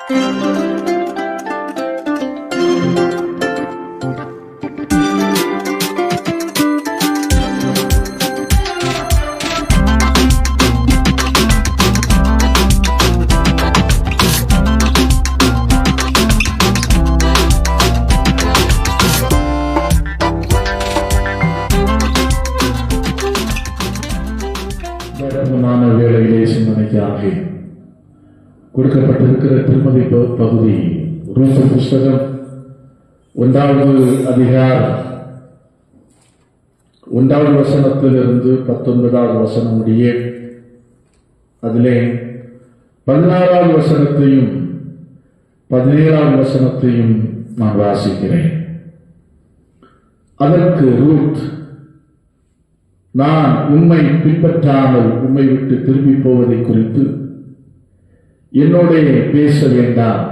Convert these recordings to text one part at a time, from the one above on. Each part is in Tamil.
வேளையிலே சிந்தனைக்காக கொடுக்கப்பட்டிருக்கிற திருமதி பகுதி ரூத் புஸ்தகம் 1வது அதிகாரம் 1வது வசனத்திலிருந்து 19வது வசனம் முடிய அதிலே 16வது வசனத்தையும் 17வது வசனத்தையும் நான் வாசிக்கிறேன். அதற்கு ரூத், நான் உம்மை பின்பற்றாமல் உம்மை விட்டு திரும்பி போவதை குறித்து என்னோட பேச வேண்டாம்.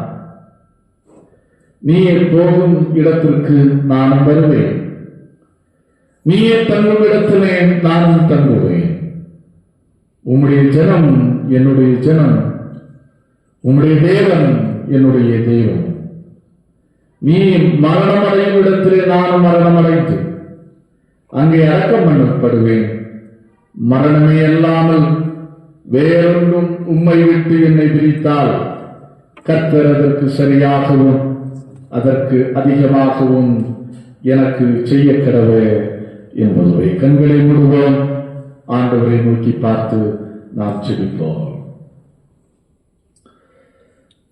நீயே போகும் இடத்திற்கு நானும் வருவேன், நீயே தங்கும் இடத்திலே நானும் தங்குவேன். உம்முடைய ஜனம் என்னுடைய ஜனம், உம்முடைய தேவன் என்னுடைய தேவன். நீ மரணமடையும் இடத்திலே நானும் மரணமடைந்து அங்கே அடக்கம் பண்ணப்படுவேன். மரணமே அல்லாமல் வேறொன்றும் உம்மை விட்டு என்னை பிரித்தால் கர்த்தர் அதற்கு சரியாகவும் அதற்கு அதிகமாகவும் எனக்கு செய்ய கடவே என்பதுவே. கண்களை மூடுவோம், ஆண்டவரை நோக்கி பார்த்து நாம் ஜெபிப்போம்.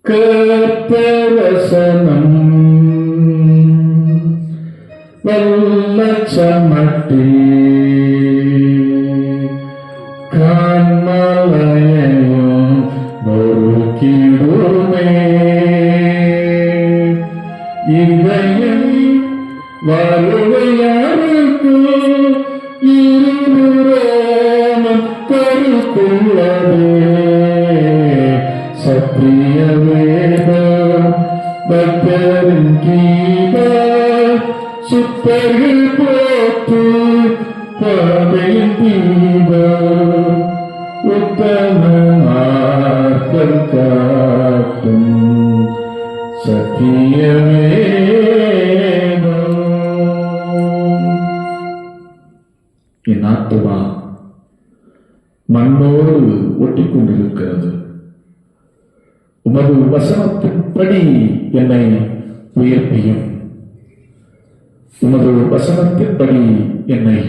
கர்த்தர் வசனம் வல்லச்சமட்டி கண்மலையும் நொறுக்கிடுமே. இதயம் வருவையாருக்கு இருபுறமும் கருத்துள்ளதே. சத்திய வேதம் பக்தரின் கீதம் சுத்தர்கள் போற்று பாதையின் தீபம் உத்தம மார்க்கம் காட்டும் சத்திய வேதம். என் ஆத்துமா மண்ணோடு ஒட்டிக் கொண்டிருக்கிறது. உமது வசனத்தின்படி என்னை உயர்த்தியும், உமது வசனத்தின்படி என்னை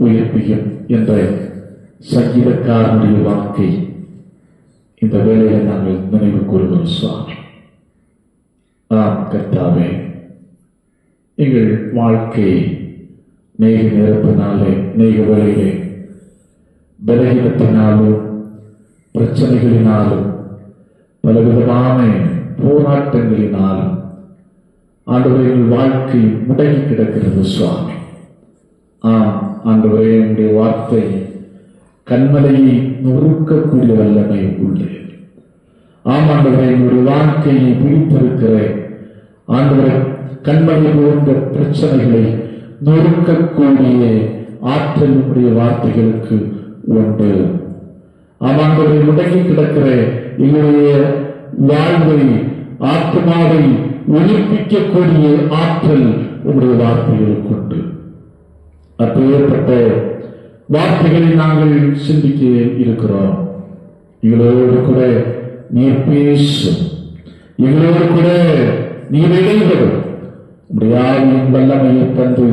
உயர்த்தியும் என்ற சங்கீதக்காரனுடைய வாக்கை இந்த வேளையில் நாங்கள் நினைவு கூறுகிறோம். சுவாமி, ஆம் கர்த்தாவே, எங்கள் வாழ்க்கை நேக நேரத்தினாலே, நேக வேளையிலே பலகீனத்தினாலும் பிரச்சனைகளினாலும் பலவிதமான போராட்டங்களினாலும் ஆண்டவரே எங்கள் வாழ்க்கை முடங்கி கிடக்கிறது. சுவாமி, ஆம் ஆண்டவரே, என்னுடைய வார்த்தை கண்மலையை நொறுக்கக்கூடிய வல்லமை உள்ளது. ஆம் ஆண்டவரே, என்னுடைய வாழ்க்கையை பிடித்திருக்கிற ஆண்டவரை கண்மலை போன்ற பிரச்சனைகளை நொறுக்கக்கூடிய ஆற்றல் உடைய வார்த்தைகளுக்கு உண்டு. ஆம் ஆண்டவரை, முடங்கி கிடக்கிற எங்களுடைய வாழ்வை ஆத்மாவை உயிர்ப்பிக்கக்கூடிய ஆற்றல் உங்களுடைய வார்த்தைகளுக்கு உண்டு. அப்பேற்பட்ட வார்த்தைகளை நாங்கள் சிந்திக்க இருக்கிறோம். எங்களோடு கூட நீர் பேசும், எங்களோடு கூட நீர் இடைவரும். உங்களுடைய ஆவியின் வல்லமையை தந்து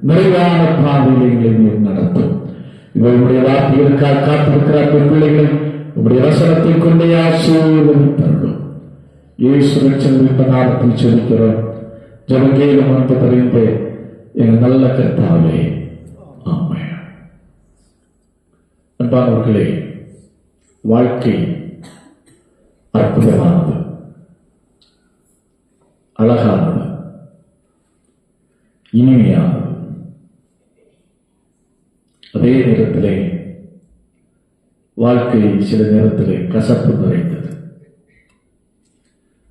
நிறைவான பாதையில் எங்களை நீர் நடத்தும். இவருடைய வார்த்தைகளுக்காக காத்திருக்கிற பிள்ளைகளை உங்களுடைய வசனத்தை கொண்டே ஆசீர்வதித்தருளும். இயேசுவின் செல்வித்த நாமத்தில் செலுக்கிறோம். ஜெபங்கேலும் வந்து தெரிந்து எங்கள் நல்ல கர்த்தாவே, ஆமென். அன்பானவர்களே, வாழ்க்கை அற்புதமானது, அழகானது, இனிமையானது. அதே நேரத்திலே வாழ்க்கை சில நேரத்திலே கசப்பு நிறைந்தது,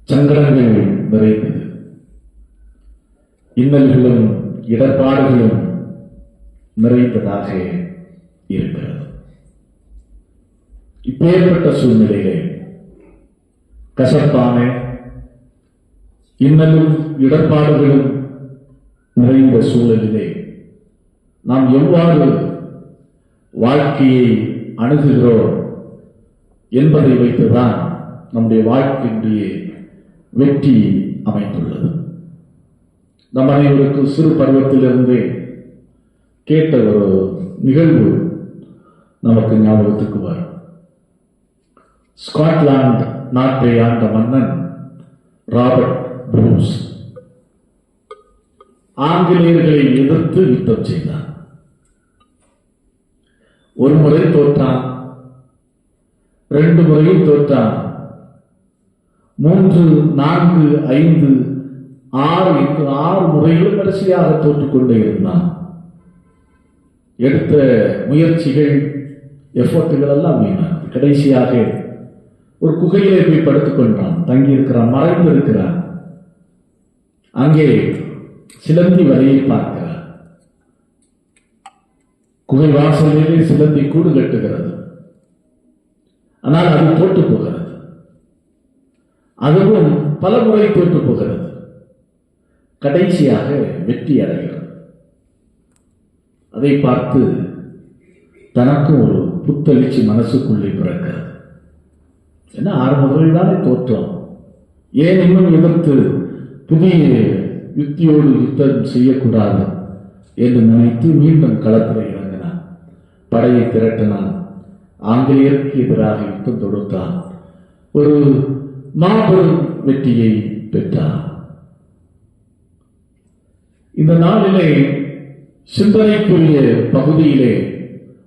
சங்கடங்கள் நிறைந்தது, இன்னல்களும் இடர்பாடுகளும் நிறைந்ததாக இருக்கிறது. இப்பேற்பட்ட சூழ்நிலையிலே கசப்பான இன்னலும் இடர்பாடுகளும் நிறைந்த சூழலிலே நாம் எவ்வாறு வாழ்க்கையை அணுகுகிறோம் என்பதை வைத்துதான் நம்முடைய வாழ்க்கையினுடைய வெற்றி அமைந்துள்ளது. நம் அனைவருக்கு சிறு பருவத்திலிருந்து கேட்ட ஒரு நிகழ்வு நமக்கு ஞாபகத்துக்கு வரும். ஸ்காட்லாந்து நாட்டை ஆண்ட மன்னன் ராபர்ட் ப்ரூஸ் ஆங்கிலேயர்களை எதிர்த்து யுத்தம் செய்தார். ஒரு முறை தோற்றான், 2 முறையில் தோற்றான், 3, 4, 5, 6 என்று 6 முறைகளும் வரிசையாக தோற்றுக்கொண்டே இருந்தான். எடுத்த முயற்சிகள், எஃபர்ட்டுகள் எல்லாம் வீணானது. கடைசியாக ஒரு குகையிலே போய் படுத்துக் கொண்டான். தங்கியிருக்கிறான், மறைந்திருக்கிறான். அங்கே சிலந்தி வலையை பார்க்கிறார். குகை வாசலிலே சிலந்தி கூடு கட்டுகிறது. ஆனால் அது தோற்று போகிறது. அதுவும் பல முறை தோற்று போகிறது. கடைசியாக வெற்றி அடைகிறது. அதை பார்த்து தனக்கும் ஒரு புத்தெழுச்சி மனசுக்குள்ளே பிறக்கிறது. என்ன 6 முறையில் தானே தோற்றம், ஏன் இன்னும் எதிர்த்து புதிய யுக்தியோடு யுத்தம் செய்யக்கூடாது என்று நினைத்து மீண்டும் களத்தில் இறங்கினான். படையை திரட்டினான். ஆங்கிலேயருக்கு எதிராக யுத்தம் தொடுத்தான். ஒரு மாபெரும் வெற்றியை பெற்றார். இந்த நாளிலே சிந்தனைக்குரிய பகுதியிலே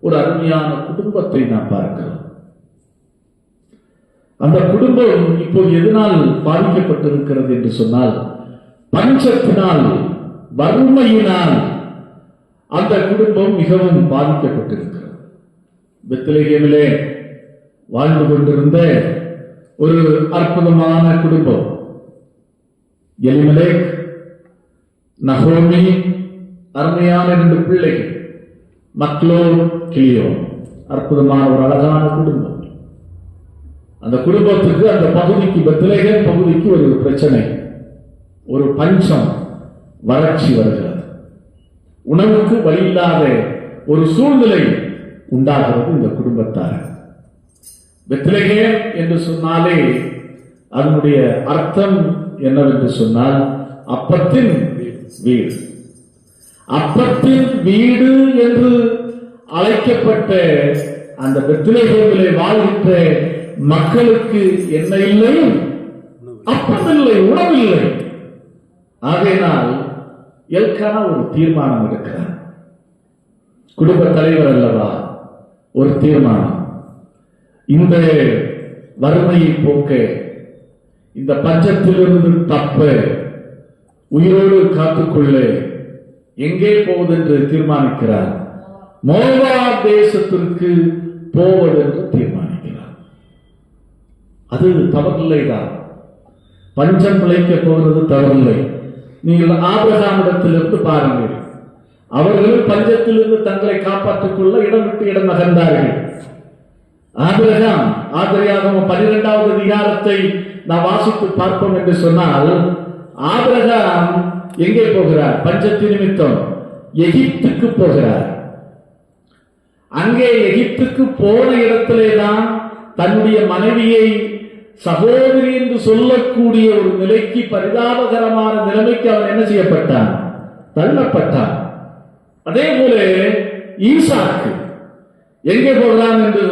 ஒரு அருமையான குடும்பத்தை நாம் பார்க்கிறோம். அந்த குடும்பம் இப்போது எதனால் பாதிக்கப்பட்டிருக்கிறது என்று சொன்னால், பஞ்சத்தினால், வறுமையினால் அந்த குடும்பம் மிகவும் பாதிக்கப்பட்டிருக்கிறது. பெத்லகேமிலே வாழ்ந்து கொண்டிருந்த ஒரு அற்புதமான குடும்பம், எலிமெலேக், நகோமி, அருமையான 2 பிள்ளைகள், மக்லோன், கிளியோன், அற்புதமான ஒரு அழகான குடும்பம். அந்த குடும்பத்துக்கு, அந்த பகுதிக்கு, பெத்லகேம் பகுதிக்கு ஒரு பிரச்சனை, ஒரு பஞ்சம், வறட்சி வருகிறது. உணவுக்கு வழியில்லாத ஒரு சூழ்நிலை உண்டாகிறது இந்த குடும்பத்தார். பெத்லகேம் என்று சொன்னாலே அதனுடைய அர்த்தம் என்னவென்று சொன்னால், அப்பத்தின் வீடு. அப்பத்தின் வீடு என்று அழைக்கப்பட்ட அந்த பெத்லகேமிலே வாழ்கின்ற மக்களுக்கு என்ன இல்லை? அப்பமில்லை, உணவில்லை. ஆகையினால் எல்கானா ஒரு தீர்மானம் எடுக்கிறார். குடும்ப தலைவர் அல்லவா, ஒரு தீர்மானம். இந்த வறுமையை போக்க, இந்த பஞ்சத்திலிருந்து தப்ப, உயிரோடு காத்துக்கொள்ள எங்கே போவதென்று தீர்மானிக்கிறார். மோவாப் தேசத்திற்கு போவதென்று தீர்மானிக்கிறார். அது தவறில்லைதான். பஞ்சம் பிழைக்க போகிறது தவறில்லை. நீங்கள் ஆபிரகாமிடத்திலிருந்து பாருங்கள். அவர்களும் பஞ்சத்திலிருந்து தங்களை காப்பாற்றிக் கொள்ள இடம் விட்டு இடம் நகர்ந்தார்கள். ஆபிரகாம், ஆதியாகமம் 12வது அதிகாரத்தை நாம் வாசித்து பார்ப்போம் என்று சொன்னால், ஆபிரகாம் எங்கே போகிறார்? பஞ்சத்தின் நிமித்தம் எகிப்துக்கு போகிறார். அங்கே எகிப்துக்கு போன இடத்திலே தான் தன்னுடைய மனைவியை சகோதரி என்று சொல்லக்கூடிய ஒரு நிலைக்கு, பரிதாபகரமான நிலைமைக்கு அவன் என்ன செய்யப்பட்டான்? தள்ளப்பட்டான். அதே போல ஈசாக்கு எங்கே போகிறான் என்று,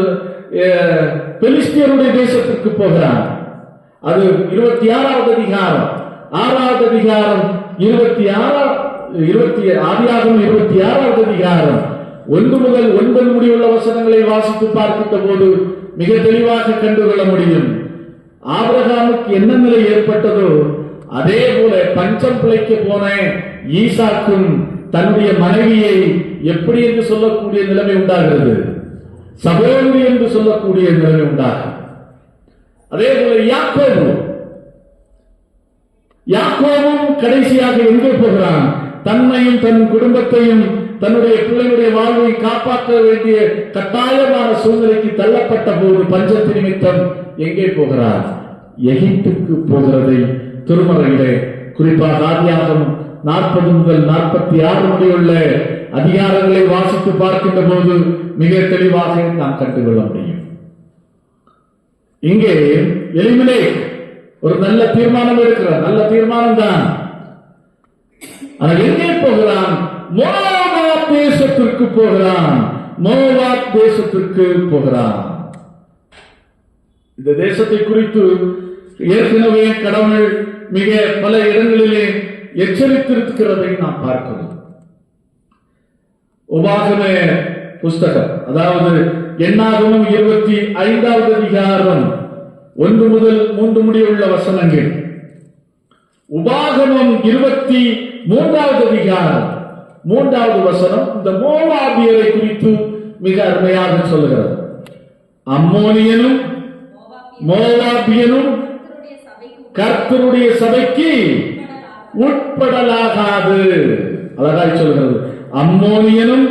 பெலிஸ்தியருடைய தேசத்திற்கு போகிறான். அது 26வது அதிகாரம், 6வது அதிகாரம், 26 ஆதியாகமம் 26வது அதிகாரம் 1 முதல் 9 முடிவுள்ள வசனங்களை வாசித்து பார்க்கின்ற போது மிக தெளிவாக கண்டுகொள்ள முடியும். ஆபிரகாமுக்கு என்ன நிலை ஏற்பட்டதோ அதே போல பஞ்சம் பிழைக்க போன ஈசாக்கும் தன்னுடைய மனைவியை எப்படி என்று சொல்லக்கூடிய நிலைமை உண்டாகிறது? சகோதரி என்று சொல்லக்கூடிய நிலைமை உண்டாகும். அதே போல யாக்கோபும் கடைசியாக எங்கே போகிறான்? தன்னையும் தன் குடும்பத்தையும் தன்னுடைய பிள்ளைகளுடைய வாழ்வை காப்பாற்ற வேண்டிய கட்டாயமான சூழ்நிலைக்கு தள்ளப்பட்ட போது பஞ்சத்தின் நிமித்தம் எங்கே போகிறார்? எகிப்துக்கு போகிறதை திருமறையிலே குறிப்பாக ஆதியாகமம் 40 முதல் 46 முடியுள்ள அதிகாரங்களை வாசித்து பார்க்கின்ற போது மிக தெளிவாக நாம் கண்டுகொள்ள முடியும். இங்கே எலிமெலேக் ஒரு நல்ல தீர்மானம் எடுக்கிறார். நல்ல தீர்மானம் தான். ஆனால் எங்கே போகிறான்? மோவாப் தேசத்திற்கு போகிறான். மோவாப் தேசத்திற்கு போகிறான். இந்த தேசத்தை குறித்து ஏற்கனவே கடவுள் மிக பல இடங்களிலே எச்சரித்திருக்கிறதை நாம் பார்க்கிறோம். உபாகம புஸ்தகம், அதாவது எண்ணாகமம் 25வது அதிகாரம் 1 முதல் 3 முடியுள்ள வசனங்கள், உபாகமம் 23வது அதிகாரம் 3வது வசனம் இந்த மோவாபியரை குறித்து மிக அருமையாக சொல்லுகிறது. அம்மோனியனும் மோவாபியனும் கர்த்தருடைய சபைக்கு உட்படலாகாது. அழகாய் சொல்கிறது. அம்மோனியனும்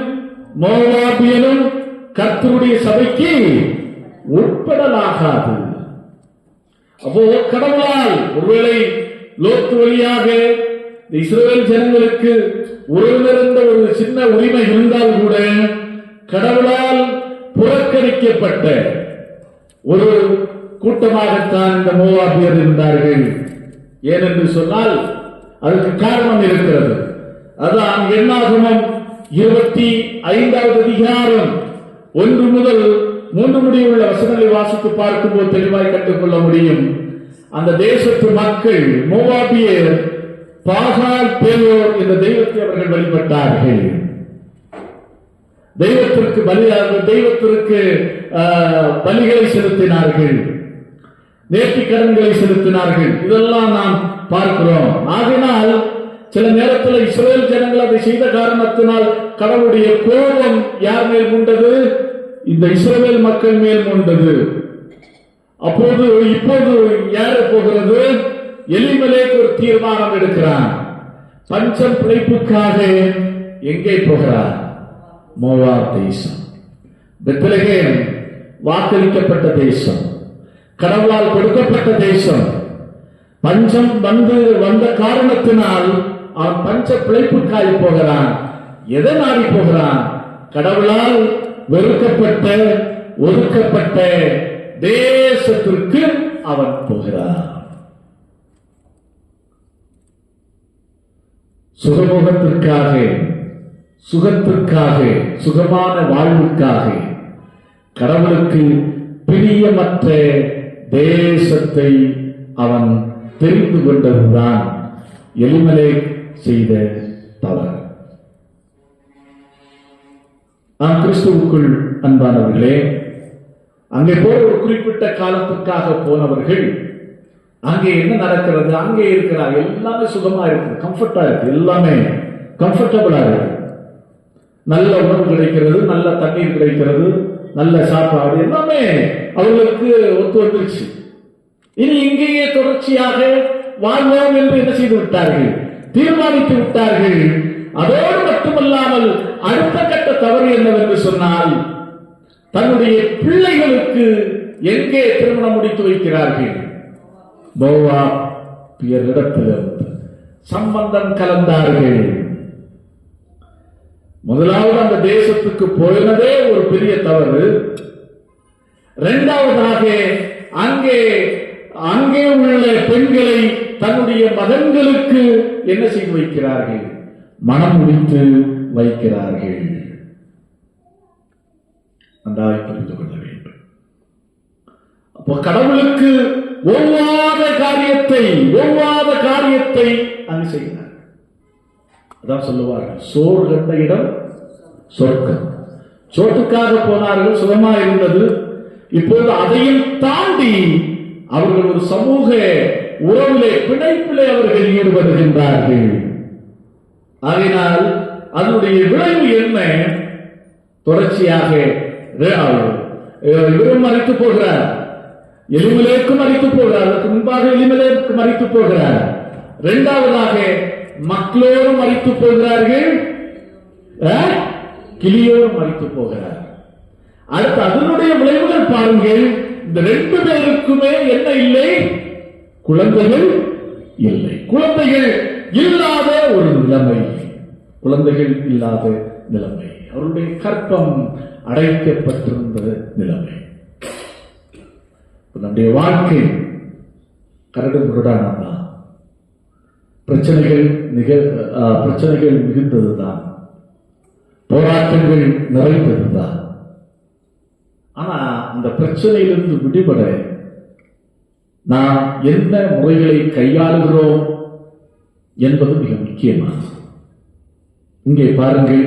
மோவாபியனும் கர்த்தருடைய சபைக்கு உட்படலாகாது. அப்போ கடவுளால் ஒருவேளை லோத்து வழியாக இஸ்ரவேல் ஜனங்களுக்கு உறவிருந்த ஒரு சின்ன உரிமை இருந்தால் கூட கடவுளால் புறக்கணிக்கப்பட்ட ஒரு கூட்டமாகத்தான் இந்த மோவாபியர் இருந்தார்கள். ஏனென்று சொன்னால் அதற்கு காரணம் இருக்கிறது. அதான் எண்ணாகமம் 25வது அதிகாரம் 1 முதல் 3 முடியுள்ள வசனங்களை வாசித்து பார்க்கும்போது தெளிவாய் கற்றுக்கொள்ள முடியும். அந்த தேசத்து மக்கள் மோவாபியர் பாகால் பேயோர் என்ற தெய்வத்தை அவர்கள் வழிபட்டார்கள். தெய்வத்திற்கு பலிகளை செலுத்தினார்கள், நேர்த்திக்கடன்களை செலுத்தினார்கள். இதெல்லாம் நாம் பார்க்கிறோம். ஆகினால் சில நேரத்தில் இஸ்ரவேல் ஜனங்கள் அதை செய்த காரணத்தினால் கடவுளுடைய கோபம் யார் மேல் கொண்டது? இந்த இஸ்ரவேல் மக்கள் மேல் கொண்டது. அப்போது இப்போது யார் போகிறது? எலிமெலேக் ஒரு தீர்மானம் எடுக்கிறான். பஞ்சம் பிழைப்புக்காக எங்கே போகிறார்? மோவாப் தேசம். பெத்லகேம் வாக்களிக்கப்பட்ட தேசம், கடவுளால் கொடுக்கப்பட்ட தேசம். பஞ்சம் வந்த காரணத்தினால் அவன் பஞ்ச பிழைப்புக்காய் போகிறான். எதை நாடி போகிறான்? கடவுளால் வெறுக்கப்பட்ட ஒதுக்கப்பட்ட தேசத்திற்கு அவன் போகிறான். சுகமுகத்திற்காக, சுகத்திற்காக, சுகமான வாழ்வுக்காக, கடவுளுக்கு பிரியமற்ற தேசத்தை அவன் தெரிந்து கொண்டதுதான் எலிமெலேக் செய்த தவறு. நாம் கிறிஸ்துவுக்குள் அன்பானவர்களே, அங்கே போற ஒரு குறிப்பிட்ட காலத்துக்காக போனவர்கள் அங்கே என்ன நடக்கிறது? அங்கே இருக்கிறார், எல்லாமே சுகமா இருக்கு, கம்ஃபர்டா இருக்கு, எல்லாமே கம்ஃபர்டபுளா இருக்கு. நல்ல உணவு கிடைக்கிறது, நல்ல தண்ணீர் கிடைக்கிறது, நல்ல சாப்பாடு, எல்லாமே அவர்களுக்கு ஒத்து வந்துருச்சு. இனி இங்கேயே தொடர்ச்சியாக வாழ்வோம் என்று என்ன செய்து விட்டார்கள்? தீர்மானித்து விட்டார்கள். அதோடு மட்டுமல்லாமல் அடுத்த கட்ட தவறு என்னவென்று சொன்னால், தன்னுடைய பிள்ளைகளுக்கு எங்கே திருமணம் முடித்து வைக்கிறார்கள்? மோவாபியரிடத்திலிருந்து சம்பந்தம் கலந்தார்கள். முதலாவது அந்த தேசத்துக்கு போனதே ஒரு பெரிய தவறு. இரண்டாவதாக அங்கே உள்ள பெண்களை தன்னுடைய மகன்களுக்கு என்ன செய்து வைக்கிறார்கள்? மனம் முடித்து வைக்கிறார்கள். நன்றாக புரிந்து கொள்ள வேண்டும். அப்போ கடவுளுக்கு ஒவ்வாத காரியத்தை அங்கு செய்கிறார். அதான் சொல்லுவார்கள், சோறு கண்ட இடம் சொர்க்கம். சோற்றுக்காக போனார்கள், சுகமா இருந்தது. இப்போது அதையும் தாண்டி அவர்கள் ஒரு சமூக உறவிலே, பிணைப்பிலே அவர்கள் ஈடுபடுகின்றார்கள். ஆகினால் அதனுடைய விளைவு என்ன? தொடர்ச்சியாக இவரும் மறித்து போகிறார், எலிமெலேக்கும் மறித்து போகிறார். அதற்கு முன்பாக எலிமெலேக்கும் மறித்து போகிறார். இரண்டாவதாக மக்களோரும் மறித்து போகிறார்கள், கிளியோரும் மறித்து போகிறார். அடுத்து அதனுடைய விளைவுகள் பாருங்கள். இந்த 2 பேருக்குமே என்ன இல்லை? குழந்தைகள் இல்லை. குழந்தைகள் இல்லாத ஒரு நிலைமை, குழந்தைகள் இல்லாத நிலைமை, அவருடைய கற்பம் அடைக்கப்பட்டிருந்த நிலைமை. நம்முடைய வாழ்க்கை கரடு முரடானதான், பிரச்சனைகள் மிகுந்ததுதான், போராட்டங்கள் நிறைந்ததுதான். ஆனா அந்த பிரச்சனையிலிருந்து விடுபட நாம் என்ன முறைகளை கையாளுகிறோம் என்பது மிக முக்கியமானது. இங்கே பாருங்கள்,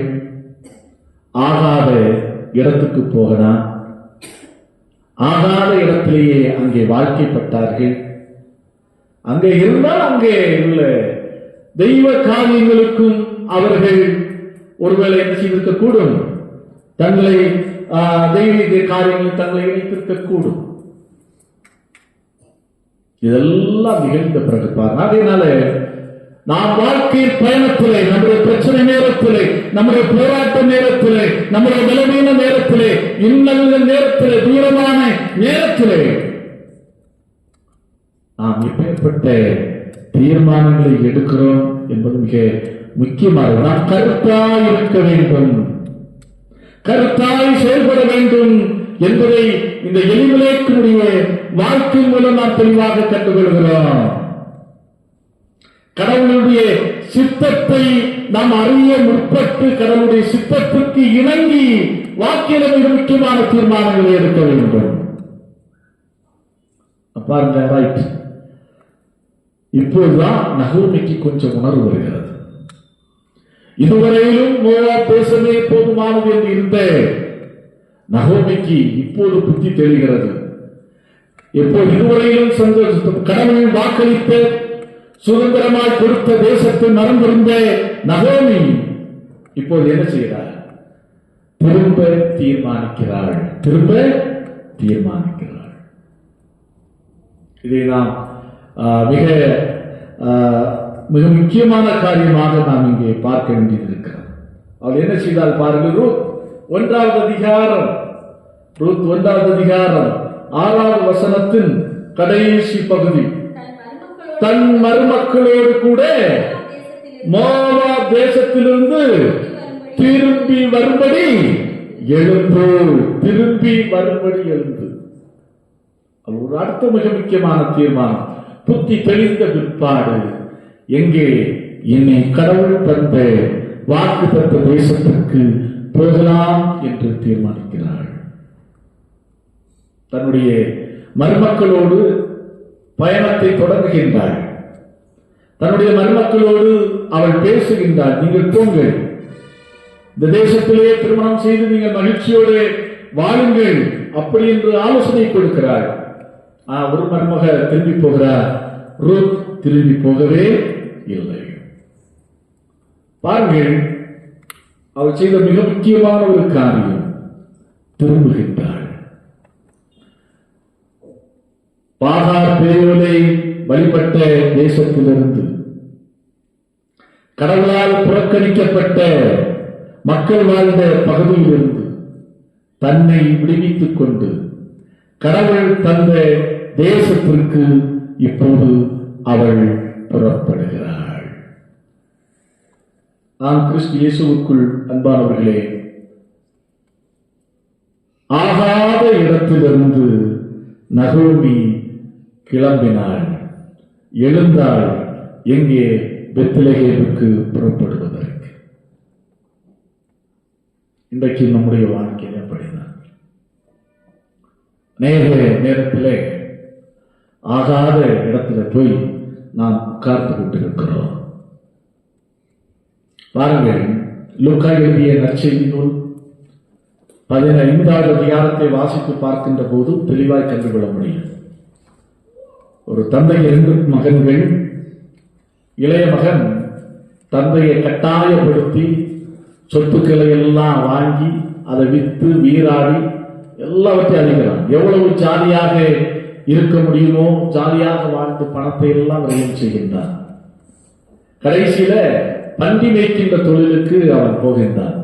ஆகாத இடத்துக்கு போகலாம், ஆகாத இடத்திலேயே அங்கே வாழ்க்கைப்பட்டார்கள். அங்கே இருந்தால் அங்கே உள்ள தெய்வ காரியங்களுக்கும் அவர்கள் ஒருவேளை என்ன செய்திருக்கக்கூடும், தங்களை தெய்வீக காரியங்கள் தங்களை இணைத்திருக்கக்கூடும். இதெல்லாம் நிகழ்ந்த பிறகு பாருங்க. அதனால நாம் வாழ்க்கை பயணத்திலே, நம்முடைய பிரச்சனை நேரத்திலே, நம்முடைய போராட்ட நேரத்திலே, நம்முடைய நிலைமையான நேரத்திலே, இன்னல்ல நேரத்திலே, தூரமான நேரத்திலே நாம் எப்பேற்பட்ட தீர்மானங்களை எடுக்கிறோம் என்பது மிக முக்கியமாக. நாம் கருத்தாய் இருக்க வேண்டும், கருத்தாய் செயல்பட வேண்டும் என்பதை இந்த எலிமெலேக்கினுடைய வாழ்க்கை மூலம் நாம் தெளிவாக கண்டுகொள்கிறோம். கடவுளுடைய சித்தத்தை நாம் அறிய முற்பட்டு கடவுளுடைய சித்தத்திற்கு இணங்கி வாழ்க்கையில மிக முக்கியமான தீர்மானங்களை எடுக்க வேண்டும். பாருங்க, ரைட். இப்போதுதான் நகோமிக்கு கொஞ்சம் உணர்வு வருகிறது. இதுவரையிலும் மோவாப் தேசமே போதுமானது என்று இருந்த நகோமிக்கு இப்போது புத்தி தெரிகிறது. எப்போது இதுவரையிலும் கடவுள் வாக்களித்த சுதந்திரமாய் கொடுத்த தேசத்தில் நடந்திருந்த நகோமி இப்போது என்ன செய்கிறார்? திரும்ப தீர்மானிக்கிறாள். இதை நாம் மிக முக்கியமான காரியமாக நாம் இங்கே பார்க்க வேண்டியது இருக்கிறது. அவள் என்ன செய்தால் பாருங்கள். ரூத் 1வது அதிகாரம் 6வது வசனத்தின் கடைசி பகுதி. தன் மருமக்களோடு கூட மோவாப் தேசத்திலிருந்து திரும்பி வரும்படி எழுந்து. ஒரு அடுத்த மிக முக்கியமான தீர்மானம். புத்தி தெளிந்த பிற்பாடு எங்கே என்னை கடவுள் தந்த வாக்கு தந்த தேசத்திற்கு போகலாம் என்று தீர்மானிக்கிறாள். தன்னுடைய மருமக்களோடு பயணத்தை தொடங்குகின்றாள். தன்னுடைய மருமக்களோடு அவள் பேசுகின்றாள். நீங்கள் போங்கள், இந்த தேசத்திலே திருமணம் செய்து நீங்கள் மகிழ்ச்சியோடு வாழுங்கள் அப்படி என்று ஆலோசனை கொடுக்கிறாள். ஒரு மருமக திரும்பி போகிறார், ரூத் திரும்பி போகவே இல்லை. பாருங்கள், அவள் செய்த மிக முக்கியமான ஒரு காரியம், திரும்புகின்றாள். பாகார் பேயோலை வழிபட்ட தேசத்திலிருந்து, கடவுளால் புறக்கணிக்கப்பட்ட மக்கள் வாழ்ந்த பகுதியிலிருந்து தன்னை விடுவித்துக் கொண்டு கடவுள் தந்த தேசத்திற்கு இப்போது அவள் புறப்படுகிறாள். நாம் கிறிஸ்து இயேசுவுக்குள் அன்பானவர்களே, ஆகாத இடத்திலிருந்து நகோமி கிளம்பினாள், எழுந்தாள். எங்கே? பெத்லகேமுக்கு புறப்படுவதற்கு. இன்றைக்கு நம்முடைய வாழ்க்கையில் அப்படிதான். நேரத்திலே ஆகாத இடத்துல போய் நாம் உட்கார்ந்து கொண்டிருக்கிறோம். பாருங்கள், லூக்கா எழுதிய நற்செய்தி நூல் 15வது அதிகாரத்தை வாசித்து பார்க்கின்ற போது தெளிவாய் கண்டுகொள்ள முடியும். ஒரு தந்தை 2 மகன்கள். இளைய மகன் தந்தையை கட்டாயப்படுத்தி சொத்துக்களை எல்லாம் வாங்கி அதை விற்று வீராடி எல்லாவற்றையும் அழிக்கிறான். எவ்வளவு ஜாலியாக இருக்க முடியுமோ ஜாலியாக வாழ்ந்து பணத்தை எல்லாம் விரயம் செய்கின்றான். கடைசியில பன்றி மேய்க்கின்ற தொழிலுக்கு அவன் போகின்றான்.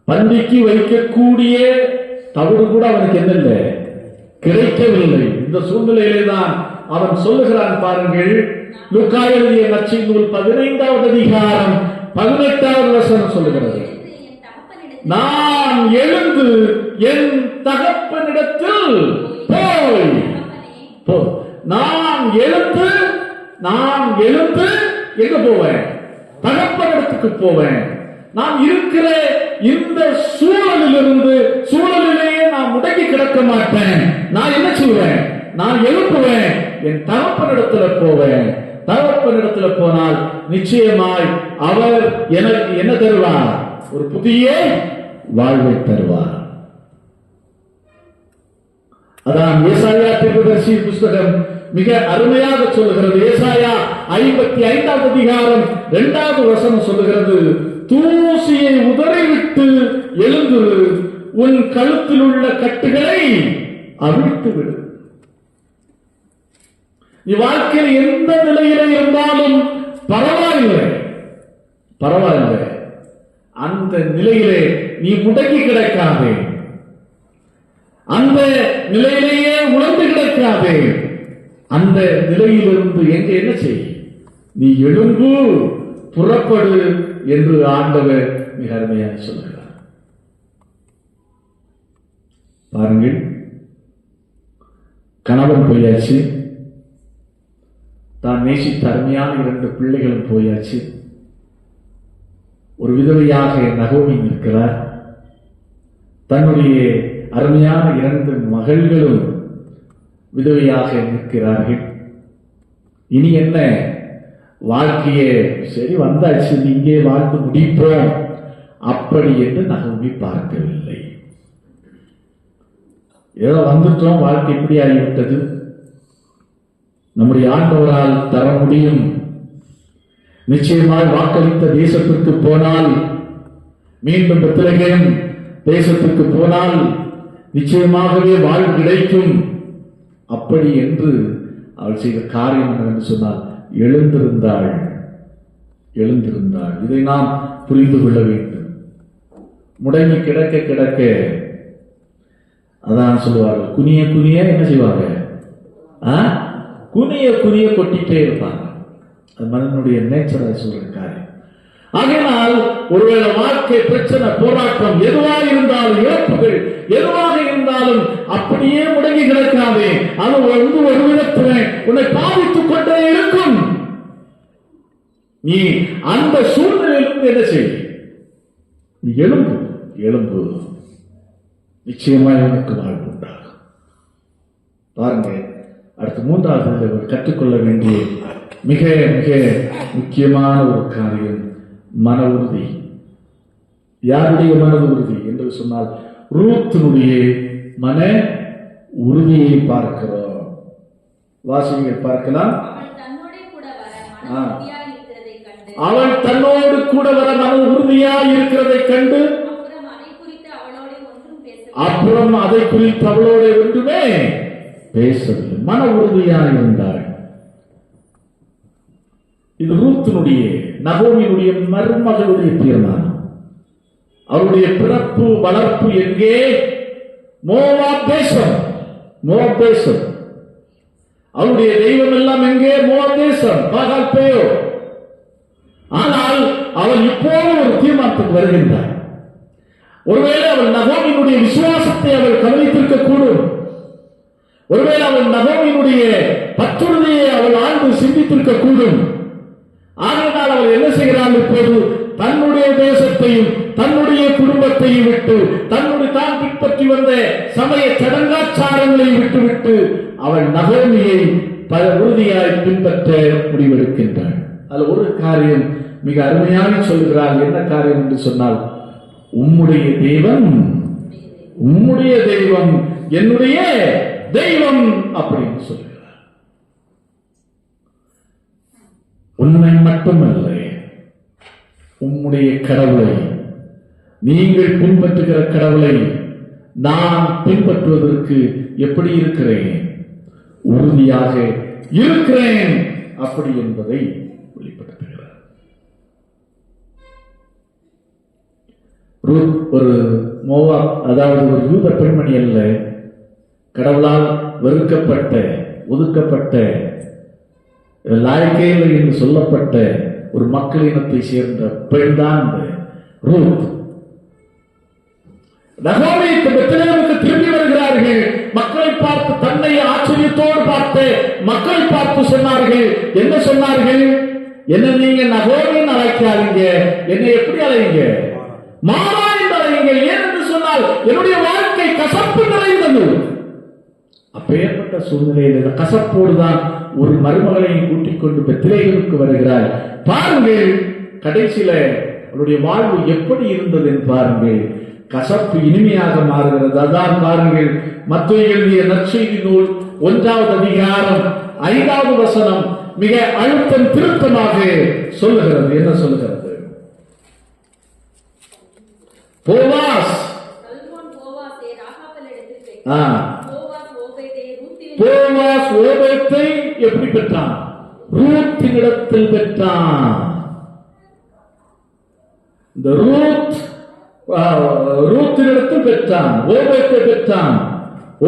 பன்றிக்கு வைக்கக்கூடிய தவிடு கூட அவனுக்கு என்ன இல்லை, கிடைக்கவில்லை. இந்த சூழ்நிலையிலே தான் அவன் சொல்லுகிறான் பாருங்கள். லூக்கா எழுதிய நற்செய்தி நூல் 15வது அதிகாரம் 18வது வசனம் சொல்லுகிறது, நான் எழுந்து என் தகப்பனிடத்தில் போய் நான் எழுந்து எங்க போவேன்? தகப்பனிடத்துக்கு போவேன். நான் இருக்கிற இந்த சூழலிலேயே நான் முடங்கி கிடக்க மாட்டேன். நான் என்ன செய்வேன்? நான் எழுப்புவேன், என் தகப்பனிடத்துல போவேன். தகப்பனிடத்துல போனால் நிச்சயமாய் அவர் எனக்கு என்ன தருவார்? ஒரு புதிய வாழ்வை தருவார். அதான் ஏசாயா தீர்க்கதரிசி புஸ்தகம் மிக அருமையாக சொல்லுகிறது. ஏசாயா 55வது அதிகாரம் 2வது வசனம் சொல்லுகிறது, தூசியை உதறிவிட்டு எழுந்து உன் கழுத்தில் உள்ள கட்டுகளை அவிழ்த்து விடு. நீ வாழ்க்கையில் எந்த நிலையில இருந்தாலும் பரவாயில்லை, அந்த நிலையிலே நீ முடங்கி கிடக்காதே, அந்த நிலையிலேயே உணர்ந்து கிடக்காதே. அந்த நிலையிலிருந்து எங்க என்ன செய்? நீ எழும்பு, புறப்படு என்று ஆண்டவர் மிக அருமையாக சொல்கிறார். பாருங்கள், கணவன் போயாச்சு, தான் நேசித்த அருமையான 2 பிள்ளைகளும் போயாச்சு. ஒரு விதவையாக நகோமி நிற்கிறார். தன்னுடைய அருமையான 2 மகள்களும் விதவையாக நிற்கிறார்கள். இனி என்ன? வாழ்க்கையே சரி வந்தாச்சு, இங்கே வாழ்ந்து முடிப்போம் அப்படி என்று நகோமி பார்க்கவில்லை. ஏதோ வந்துட்டோம், வாழ்க்கை இப்படி ஆகிவிட்டது, நம்முடைய ஆண்டவரால் தர முடியும், நிச்சயமாக வாக்களித்த தேசத்திற்கு போனால், மீண்டும் பெத்லகேம் தேசத்திற்கு போனால் நிச்சயமாகவே வாழ்வு கிடைக்கும், அப்படி என்று அவள் செய்த காரியம் என்னவென்று சொன்னால் எழுந்திருந்தாள். இதை நாம் புரிந்து கொள்ள வேண்டும். முடங்கி கிடக்க அதான் சொல்லுவார்கள், குனிய என்ன செய்வாங்க? குனிய கொட்டிட்டே இருப்பாங்க. அது மனிதனுடைய நேச்சரை சொல்ற காரியம். ஆகையினால் ஒருவேளை வாழ்க்கை பிரச்சனை, போராட்டம் எதுவாக இருந்தாலும், இழப்புகள் எதுவாக இருந்தாலும் அப்படியே முடங்கி கிடக்காதே. அது ஒரு விதத்தில் உன்னை பாதித்துக் கொண்டே இருக்கும். நீ அந்த சூழ்நிலையிலிருந்து என்ன செய்ய? நீ எழும்பு, நிச்சயமாக உனக்கு வாழ்வு உண்டாகும். பாருங்க, அடுத்து 3வது கற்றுக்கொள்ள வேண்டிய மிக மிக முக்கியமான ஒரு காரியம் மன உறுதி. யாருடைய மன உறுதி என்று சொன்னால் ரூத்தினுடைய மன உறுதியை பார்க்கிறோம். வாசிகள் பார்க்கலாம். அவள் தன்னோடு கூட வர மன உறுதியாய் இருக்கிறதை கண்டு அப்புறம் அதை குறித்து அவளோட ஒன்றுமே பேசவில்லை. மன உறுதியாக இருந்தாள். இது ரூத்தினுடைய, நகோமியினுடைய மருமகளுடைய தீர்மானம். அவருடைய பிறப்பு வளர்ப்பு எங்கே? மோவாப் தேசம். அவருடைய தெய்வம் எல்லாம் எங்கே? மோவாப் தேசம், பாகால் பேயோ. ஆனால் அவள் இப்போது ஒரு தீர்மானத்துக்கு வருகின்றார். ஒருவேளை அவள் நகோமியினுடைய விசுவாசத்தை அவள் கவனித்திருக்க கூடும். ஒருவேளை அவள் நகோமியினுடைய பற்றுறுதியை அவள் ஆழ்ந்து சிந்தித்திருக்க கூடும். ஆகையினால் அவள் என்ன செய்கிறாள்? இப்போது தன்னுடைய தேசத்தையும் தன்னுடைய குடும்பத்தையும் விட்டு, தன்னுடைய தான் பின்பற்றி வந்த சமய சடங்காச்சாரங்களை விட்டுவிட்டு அவள் நகோமியை உறுதியாய் பின்பற்ற முடிவெடுக்கின்றாள். அதில் ஒரு காரியம் மிக அருமையாக சொல்கிறாள். என்ன காரியம் என்று சொன்னால், உம்முடைய தெய்வம் என்னுடைய தெய்வம் அப்படின்னு சொல்கிறார். உண்மை மட்டுமல்ல, உம்முடைய கடவுளை, நீங்கள் பின்பற்றுகிற கடவுளை நான் பின்பற்றுவதற்கு எப்படி இருக்கிறேன்? உறுதியாக இருக்கிறேன் அப்படி என்பதை வெளிப்படுத்துகிறார். ஒரு மோவாப், அதாவது ஒரு யூத பெண்மணி அல்ல, கடவுளால் வெறுக்கப்பட்ட ஒதுக்கப்பட்ட லாய்க்கேல என்று சொல்லப்பட்ட ஒரு மக்களினத்தை சேர்ந்த பெண் தான் ரூத். நகோமி பெத்லெஹேமுக்கு திரும்பி வருகிறார்கள். மக்களை பார்த்து, தன்னை ஆச்சரியத்தோடு பார்த்து மக்களை பார்த்து சொன்னார்கள். என்ன சொன்னார்கள்? என்ன நீங்க நகோமின்னு அழைக்காதீங்க, என்னை எப்படி அழைங்க? மாறா என்று அழைங்க. ஏன் என்று சொன்னால் என்னுடைய வாழ்க்கை கசப்பு நிறைந்தது. அப்பேற்பட்ட சூழ்நிலையில் கசப்போடுதான் ஒரு மருமகளையும் கூட்டிக் கொண்டு பெத்லெஹேமுக்கு வருகிறார். பாருங்கள், கடைசியில அவருடைய வாழ்வு எப்படி இருந்தது என்று பாருங்கள். கசப்பு இனிமையாக மாறுகிறது. அதான் பாருங்கள், மத்தேயு எழுதிய நற்செய்தி நூல் 1வது அதிகாரம் 5வது வசனம் மிக அழுத்தம் திருத்தமாக சொல்லுகிறது. என்ன சொல்லுகிறது? போவாஸ் ஓபேத்தை எப்படி பெற்றான்? ரூத்தினிடத்தில் பெற்றான். இந்த ரூத்தினிடத்தில் பெற்றான், ஓபேத்தை பெற்றான்.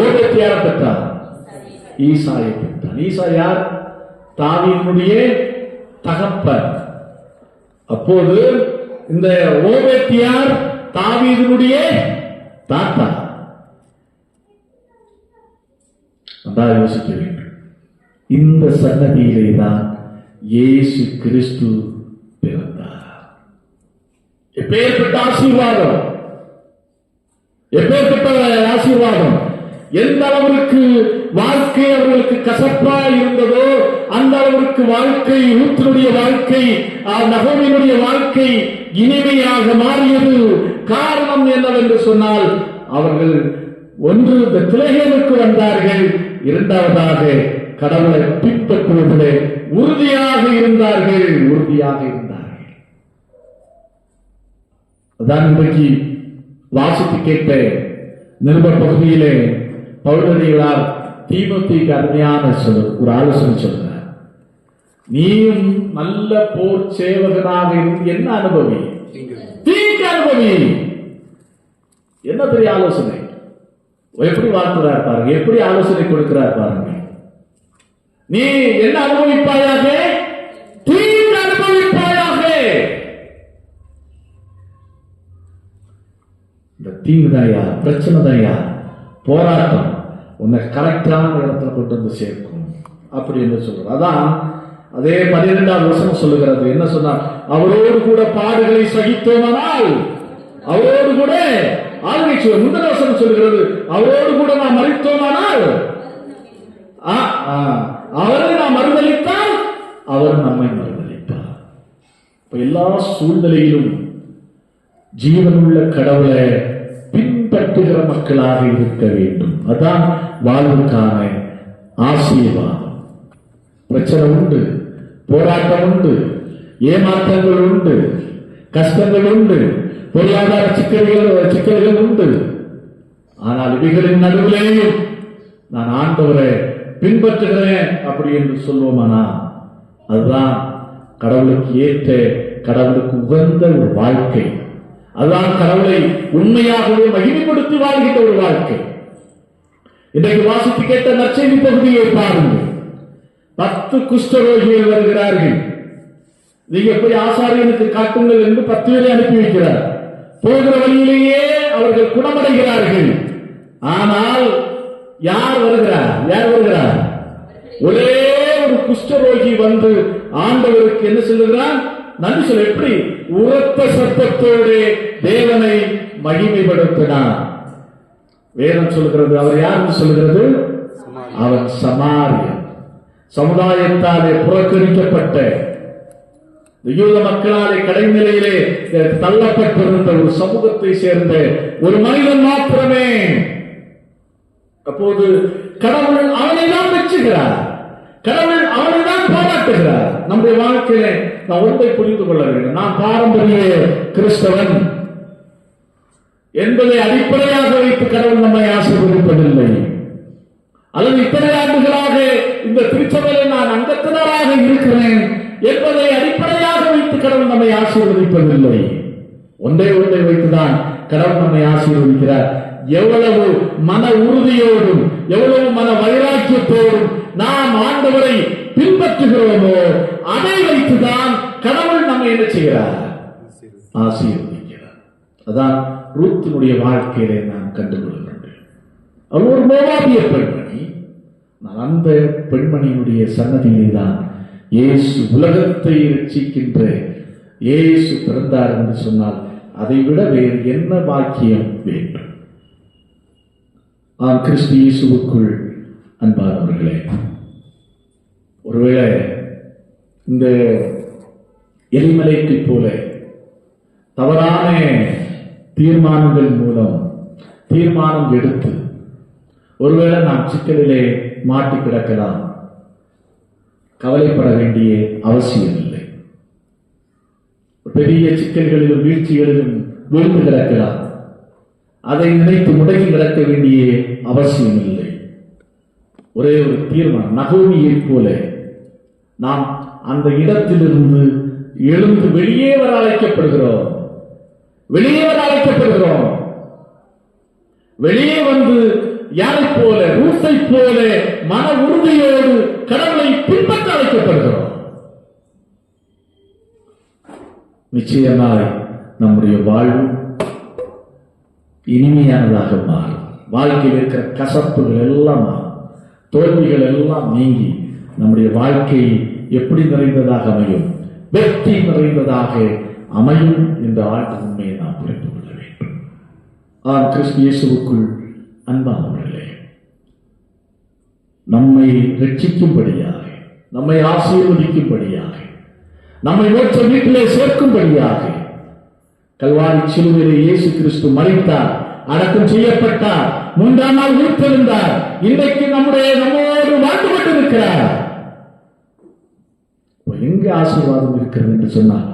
ஓபேத் யாரை பெற்றான்? ஈசாயை பெற்றான். ஈசா யார்? தாவீதுடைய தகப்பன். அப்போது இந்த ஓபேத் யார்? தாவீதுடைய தாத்தா. அதான் யோசிக்க வேண்டும். இந்த சன்னதியிலே தான் இயேசு கிறிஸ்து பிறந்தார். எப்பேற்பட்ட ஆசீர்வாதம்! எப்பேற்பட்ட ஆசீர்வாதம்! எந்த அளவிற்கு வாழ்க்கை அவர்களுக்கு கசப்பாக இருந்ததோ அந்த அளவிற்கு வாழ்க்கை, ரூத்தினுடைய வாழ்க்கை, நகோமியினுடைய வாழ்க்கை இனிமையாக மாறியது. காரணம் என்னவென்று சொன்னால், அவர்கள் ஒன்று பெத்லெஹேமுக்கு வந்தார்கள், இரண்டாவதாக கடவுளை பின்பற்றுவதிலே உறுதியாக இருந்தார்கள். அதான் இன்றைக்கு வாசித்து கேட்ட நிருப பகுதியிலே பவுலடிகளார் தீமோத்தேயுக்கு அருமையான ஒரு ஆலோசனை சொல்றார். நீயும் நல்ல போர் சேவகனாக இருந்து என்ன அனுபவி? தீங்கு அனுபவி. என்ன பெரிய ஆலோசனை! எப்படி வாழ்த்துறார் பாருங்க, எப்படி ஆலோசனை கொடுக்கிறார் பாருங்க. நீ என்ன அனுபவிப்பாயாக? தீங்கு அனுபவிப்பாயாக. இந்த தீங்கு தாயா, பிரச்சனை தாயா, போராட்டம் உன்னை கரெக்டான இடத்துல கொண்டு வந்து சேர்க்கும் அப்படி என்று சொல்றார். அதான் அதே 12வது வசனம் சொல்லுகிறது. என்ன சொன்னார்? அவரோடு கூட பாடுகளை சகித்தோமானால் அவரோடு கூட முந்தின வசனம் சொல்கிறது, அவரோடு கூட நாம் மரித்தோமானால் அவரை நாம் மறுதலித்தால் அவர் நம்மை மறுதலிப்பார். எல்லா சூழ்நிலையிலும் ஜீவனுள்ள கடவுளை பின்பற்றுகிற மக்களாக இருக்க வேண்டும். அதான் வாழ்வுக்கான ஆசீர்வாதம். பிரச்சனை உண்டு, போராட்டம் உண்டு, ஏமாற்றங்கள் உண்டு, கஷ்டங்கள் உண்டு, பொருளாதார சிக்கல்கள் உண்டு. ஆனால் இவைகளின் நடுவிலேயும் நான் ஆண்டவரை பின்பற்றுகிறேன் அப்படி என்று சொல்வோமானா அதுதான் கடவுளுக்கு ஏற்ற, கடவுளுக்கு உகந்த ஒரு வாழ்க்கை. அதுதான் கடவுளை உண்மையாகவே மகிமைப்படுத்தி வாழ்கின்ற ஒரு வாழ்க்கை. இன்றைக்கு வாசித்து கேட்ட நற்செய்தி பகுதியை பாருங்கள். 10 குஷ்டரோகிகள் வருகிறார்கள். நீங்க போய் ஆசாரியனுக்கு காட்டுங்கள் என்று 10 பேரை அனுப்பி வைக்கிறார். போகிற வழியிலேயே அவர்கள் குணமடைகிறார்கள். ஆனால் யார் வருகிறார்? ஒரே ஒரு குஷ்டரோகி வந்து ஆண்டவருக்கு என்ன சொல்லுகிறான்? நன்றி சொல்ல. எப்படி? உரத்த சத்தத்தோடு தேவனை மகிமைப்படுத்தினார். வேதம் சொல்லுகிறது. அவர் யாருன்னு சொல்லுகிறது? அவன் சமாரியன், சமுதாயத்தாலே புறக்கணிக்கப்பட்ட யூத மக்களாலே கடைநிலையிலே தள்ளப்பட்டிருந்த ஒரு சமூகத்தை சேர்ந்த ஒரு மனிதன் மாத்திரமே. அப்போது கடவுள் அவனை தான் மெச்சுகிறார், கடவுள் அவனை தான் பாராட்டுகிறார். நம்முடைய வாழ்க்கையில நான் ஒன்றை புரிந்து கொள்ள வேண்டும். நான் பாரம்பரிய கிறிஸ்தவன் என்பதை அடிப்படையாக வைத்து கடவுள் நம்மை ஆசீர்வதிப்பதில்லை. அல்லது இத்தனை ஆண்டுகளாக இந்த திருச்சபையில் நான் அங்கத்தினராக இருக்கிறேன் என்பதை அடிப்படையாக வைத்து கடவுள் நம்மை ஆசீர்வதிப்பதில்லை. ஒன்றை வைத்துதான் கடவுள் நம்மை ஆசீர்வதிக்கிறார். எவ்வளவு மன உறுதியோடும் எவ்வளவு மன வைராக்கியத்தோடும் நாம் ஆண்டவரை பின்பற்றுகிறோமோ அதை வைத்துதான் கடவுள் நம்ம என்ன செய்கிறார்? ஆசீர்வதிக்கிறார். அதான் ரூத்தினுடைய வாழ்க்கையிலே நாம் கண்டுகொள்கிறோம். அவர் ஒரு மோவாபிய பெண்மணி. அந்த பெண்மணியினுடைய சன்னதியிலே தான் இயேசு உலகத்தை ரட்சிக்கின்ற இயேசு பிறந்தார் என்று சொன்னால் அதை விட வேறு என்ன பாக்கியம் வேண்டும்? கிறிஸ்து இயேசுவுக்குள் அன்பானவர்களே, ஒருவேளை இந்த எரிமலைக்கு போல தவறான தீர்மானங்கள் மூலம் தீர்மானம் எடுத்து ஒருவேளை நாம் சிக்கலிலே மாட்டி கிடக்கலாம். கவலைப்பட வேண்டிய அவசியம் இல்லை. பெரிய சிக்கல்களிலும் வீழ்ச்சிகளிலும் வீழ்ந்து கிடக்கலாம். அதை நினைத்து முடங்கி கிடக்க வேண்டிய அவசியம் இல்லை. ஒரே ஒரு தீர்மானம், நகோமியை போல நாம் அந்த இடத்திலிருந்து எழுந்து வெளியே வர அழைக்கப்படுகிறோம். வெளியே வர அழைக்கப்படுகிறோம். வெளியே வந்து யாரை போல, ரூத்தை போல மன உறுதியோடு கடவுளை பின்பற்ற அழைக்கப்படுகிறோம். நிச்சயமாய் நம்முடைய வாழ்வு இனிமையானதாக மாறும். வாழ்க்கையில் இருக்கிற கசப்புகள் எல்லாம் மாறும். தோல்விகள் எல்லாம் நீங்கி நம்முடைய வாழ்க்கை எப்படி நிறைந்ததாக அமையும்? வெற்றி நிறைந்ததாக அமையும் என்ற ஆழ்ந்த உண்மையை நாம் புரிந்து கொள்ள வேண்டும். கிறிஸ்து இயேசுவுக்குள் அன்பானவர்களே, நம்மை ரட்சிக்கும்படியாக, நம்மை ஆசீர்வதிக்கும்படியாக, நம்மை மோட்ச வீட்டிலே சேர்க்கும்படியாக கல்வாரி சிலுவையிலே இயேசு கிறிஸ்து மரித்தார், அடக்கம் செய்யப்பட்டார், 3ஆம் நாள் உயிர்த்தெழுந்தார். இன்றைக்கு நம்மோடு வாழ்ந்து கொண்டிருக்கிறார். எங்கே ஆசீர்வாதம் இருக்கிறது என்று சொன்னால்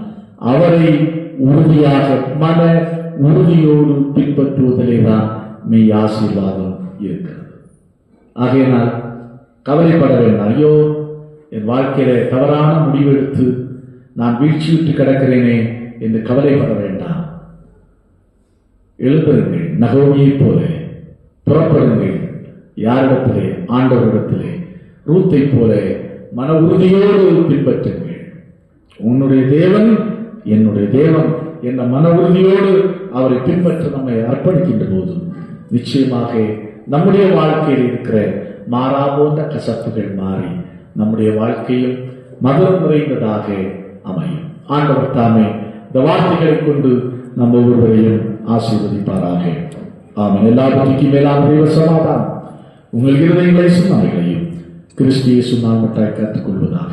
அவரை உறுதியாக மன உறுதியோடு பின்பற்றுவதிலே தான் மெய் ஆசீர்வாதம் இருக்கிறது. ஆகையினால் கவலைப்பட வேண்டாம். ஐயோ, என் வாழ்க்கையில தவறான முடிவெடுத்து நான் வீழ்ச்சியுற்று கிடக்கிறேனே என்று கவலைப்பட வேண்டாம். எழுந்திருங்கள், நகோமியை போல புறப்படுங்கள். யாரிடத்திலே? ஆண்டவரிடத்திலே. ரூத்தை போல மன உறுதியோடு பின்பற்றுங்கள். உன்னுடைய தேவன் என்னுடைய தேவன் என்ற மன உறுதியோடு அவரை பின்பற்ற நம்மை அர்ப்பணிக்கின்ற போது நிச்சயமாக நம்முடைய வாழ்க்கையில் இருக்கிற மாறா போன்ற கசப்புகள் மாறி நம்முடைய வாழ்க்கையில் மதுரம் நிறைந்ததாக அமையும். ஆண்டவர் தாமே இந்த வார்த்தைகளை கொண்டு நம்ம ஒருவரையும் ஆசீர்வதிப்பாராக. ஆமென். எல்லா புத்திக்கும் மேலான தெய்வ சமாதானம் உங்கள் இருதயங்களை சிந்தனைகளையும் கிறிஸ்து இயேசு நாமத்தால் கற்றுக்கொள்வதாக.